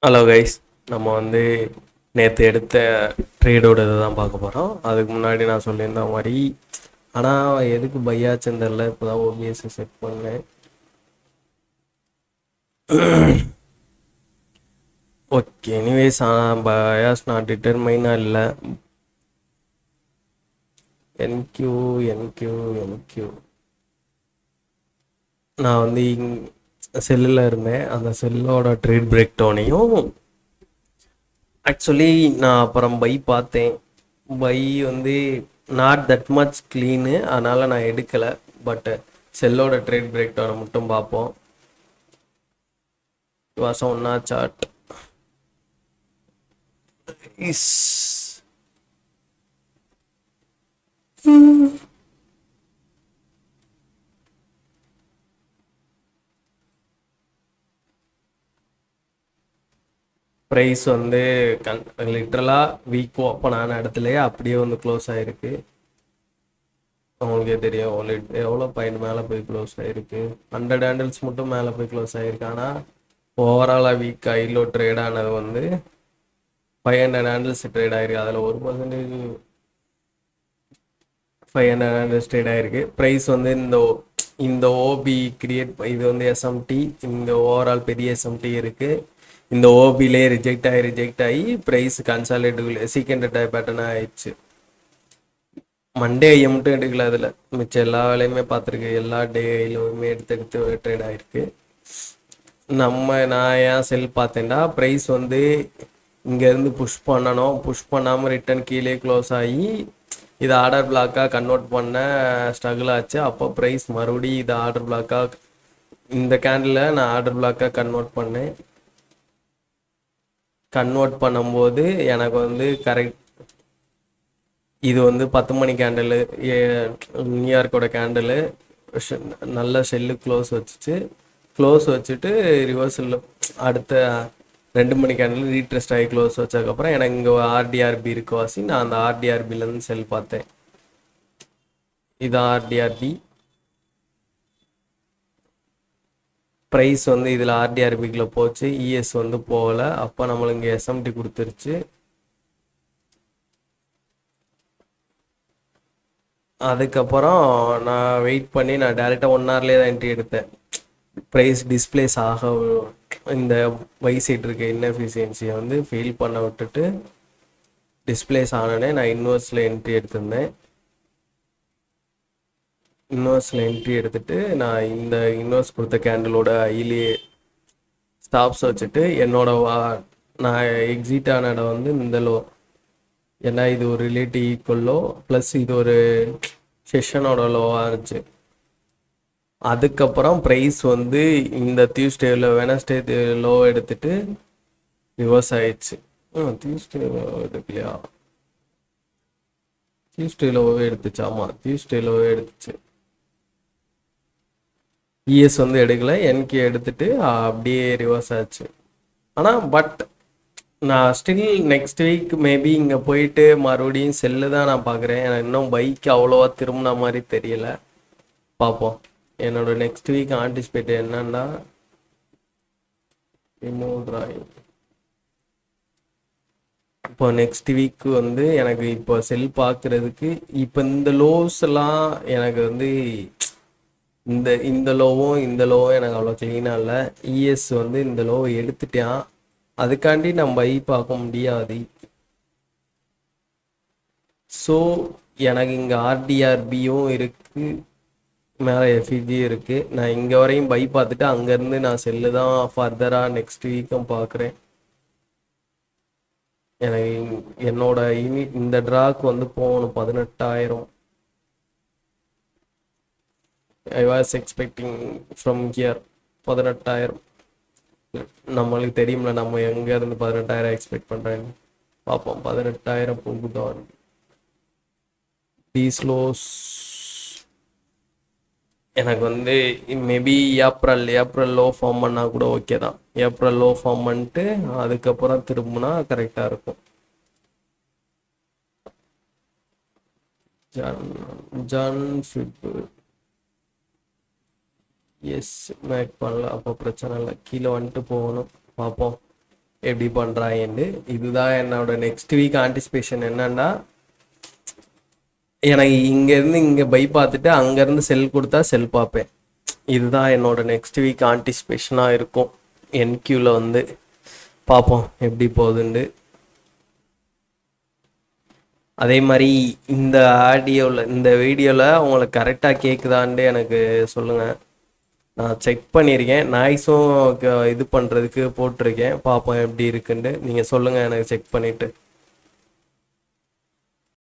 Hello guys, நம்ம நேற்று எடுத்த ட்ரேடோட இதை தான் பார்க்க போகிறோம். அதுக்கு முன்னாடி நான் சொல்லியிருந்த மாதிரி, ஆனால் எதுக்கு பையாச்சுன்னு தெரில, இப்போ தான் ஓபிஎஸ் செட் பண்ணேன். ஓகே, எனிவேஸ் பயாஸ் நான் டிட்டர்மைனாக இல்லை. என்கியூ என்கியூ என்கியூ நான் செல்லில் இருந்தேன். அந்த செல்லோட ட்ரேட் பிரேக் டவுனையும் ஆக்சுவலி நான் அப்புறம் பை பார்த்தேன். Buy not that much clean, அதனால் நான் எடுக்கலை. பட் செல்லோட ட்ரேட் பிரேக் டவுனை மட்டும் பார்ப்போம். வாசம் ஒன்றா சார்ட் இஸ் ப்ரைஸ் லிட்ரலாக வீக் ஓப்பன் ஆன இடத்துலையே அப்படியே க்ளோஸ் ஆகிருக்கு. உங்களுக்கே தெரியும் எவ்வளோ பாயிண்ட் மேலே போய் க்ளோஸ் ஆகிருக்கு. 100 ஹேண்டில்ஸ் மட்டும் மேலே போய் க்ளோஸ் ஆகிருக்கு. ஆனால் ஓவராலாக வீக் ஐலோ ட்ரேட் ஆனது 500 ஹேண்டில்ஸ் ட்ரேட் ஆகிருக்கு. அதில் 1% 500 ஹேண்டில்ஸ் ட்ரேட் ஆகிருக்கு. ப்ரைஸ் இந்த ஓபி கிரியேட் இது எஸ்எம்டி, இந்த ஓவரால் பெரிய எஸ்எம்டி இருக்குது. இந்த ஓபிலே ரிஜெக்ட் ஆகி ப்ரைஸ் கன்சாலேட்டுக்குள்ளே சீக்கண்ட் பேட்டர்னாக ஆயிடுச்சு. மண்டே ஐயை மட்டும் எடுக்கல, அதில் மிச்சம் எல்லா வேலையுமே பார்த்துருக்கு. எல்லா டேலையுமே எடுத்து ட்ரேட் ஆகிருக்கு. நான் ஏன் செல் பார்த்தேன்டா, ப்ரைஸ் இங்கேருந்து புஷ் பண்ணணும், புஷ் பண்ணாமல் ரிட்டன் கீழே க்ளோஸ் ஆகி இதை ஆர்டர் பிளாக்காக கன்வெர்ட் பண்ண ஸ்ட்ரகிள் ஆச்சு. அப்போ ப்ரைஸ் மறுபடியும் இதை ஆர்டர் பிளாக்காக இந்த கேண்டில் நான் ஆர்டர் பிளாக்காக கன்வெர்ட் பண்ணும்போது எனக்கு கரெக்ட் இது 10 மணி கேண்டில், நியூயார்க்கோட கேண்டில் நல்ல ஷெல்லு க்ளோஸ் வச்சுட்டு ரிவர்சல் அடுத்த 2 மணி கேண்டில் ரீட்ரெஸ்ட் ஆகி க்ளோஸ் வச்சதுக்கப்புறம் எனக்கு இங்கே ஆர்டிஆர்பி இருக்குவாசி. நான் அந்த ஆர்டிஆர்பிலேருந்து செல் பார்த்தேன். இதான் ஆர்டிஆர்பி ப்ரைஸ். இதில் ஆர்டிஆர்பிக்குள்ள போச்சு, இஎஸ் போகலை. அப்போ நம்மளுக்கு இங்கே எஸ்எம்டி கொடுத்துருச்சு. அதுக்கப்புறம் நான் வெயிட் பண்ணி நான் டேரெக்டாக 1 ஹவர்லேயே தான் என்ட்ரி எடுத்தேன். ப்ரைஸ் டிஸ்பிளேஸ் ஆக இந்த வைசைட் இருக்க இன்எஃபிஷியன்சியை ஃபெயில் பண்ண விட்டுட்டு டிஸ்பிளேஸ் ஆனோடனே நான் இன்வெர்ஸில் என்ட்ரி எடுத்திருந்தேன். இன்வெர்ஸில் என்ட்ரி எடுத்துட்டு நான் இந்த இன்வெர்ஸ் கொடுத்த கேண்டிலோட ஐயிலே ஸ்டாப்ஸ் வச்சுட்டு நான் எக்ஸிட் ஆன இடம் இந்த லோ. ஏன்னா இது ஒரு ரிலேட்டிவ் ஈக்குவல் லோ ப்ளஸ் இது ஒரு செஷனோட லோவாக இருந்துச்சு. அதுக்கப்புறம் ப்ரைஸ் இந்த டியூஸ்டேவில் வெனஸ்டே லோ எடுத்துட்டு ரிவர்ஸ் ஆயிடுச்சு. டியூஸ்டே லோ எடுக்கலையா, டியூஸ்டே லோவே எடுத்துச்சு. ஆமாம், டியூஸ்டே லோவே எடுத்துச்சு. இஎஸ் எடுக்கலை, என்கே எடுத்துட்டு அப்படியே ரிவர்ஸ் ஆச்சு. ஆனால் பட் நான் ஸ்டில் நெக்ஸ்ட் வீக் மேபி இங்கே போயிட்டு மறுபடியும் செல்லு தான் நான் பார்க்குறேன். எனக்கு இன்னும் பைக் அவ்வளோவா திரும்பின மாதிரி தெரியல. பார்ப்போம். என்னோட நெக்ஸ்ட் வீக் ஆன்டிசிபேட் என்னன்னா ரிமூவ் டிராயிங். இப்போ நெக்ஸ்ட் வீக் எனக்கு இப்போ செல் பார்க்குறதுக்கு இப்போ இந்த லோஸ் எல்லாம் எனக்கு இந்த லோவும் எனக்கு அவ்வளோ க்ளீனாக இல்லை. இஎஸ் இந்த லோவை எடுத்துட்டான், அதுக்காண்டி நம்ம பை பார்க்க முடியாது. ஸோ எனக்கு இங்கே ஆர்டிஆர்பியும் இருக்குது, மேலே எஃப்இஜியும் இருக்குது. நான் இங்கே வரையும் பை பார்த்துட்டு அங்கேருந்து நான் செல்லு தான் ஃபர்தராக நெக்ஸ்ட் வீக்கும் பார்க்குறேன். எனக்கு என்னோட யூனிட் இந்த ட்ராக்கு போகணும் 18,000. I was expecting from here 18,000. நம்மளுக்கு தெரியும்ல நம்ம எங்கேருந்து 18,000 எக்ஸ்பெக்ட் பண்ணுறேன்னு. பார்ப்போம் 18,000 போகுதான். தீஸ் லோஸ் எனக்கு மேபி ஏப்ரல் லோ ஃபார்ம் பண்ணால் கூட ஓகே தான். ஏப்ரல் லோ ஃபார்ம் பண்ணிட்டு அதுக்கப்புறம் திரும்பினா கரெக்டாக இருக்கும். ஜான் ஃபிப் எஸ் மேக் பண்ணல, அப்போ பிரச்சனை இல்லை. கீழே வந்துட்டு போகணும், பார்ப்போம். எப்படி பண்ணுறாங்கன்னு. இதுதான் என்னோட நெக்ஸ்ட் வீக் ஆன்டிசிபேஷன். என்னன்னா, எனக்கு இங்கேருந்து இங்கே பை பார்த்துட்டு அங்கேருந்து செல் கொடுத்தா செல் பார்ப்பேன். இதுதான் என்னோட நெக்ஸ்ட் வீக் ஆன்டிசிபேஷனாக இருக்கும். என்கியூவில் வந்து பார்ப்போம் எப்படி போகுதுண்டு. அதே மாதிரி இந்த இந்த வீடியோவில் உங்களுக்கு கரெக்டாக கேட்குதான்ட்டு எனக்கு சொல்லுங்கள். நான் செக் பண்ணியிருக்கேன், நாய்ஸும் இது பண்ணுறதுக்கு போட்டிருக்கேன். பார்ப்போம் எப்படி இருக்குன்ட்டு. நீங்கள் சொல்லுங்கள் எனக்கு செக் பண்ணிவிட்டு.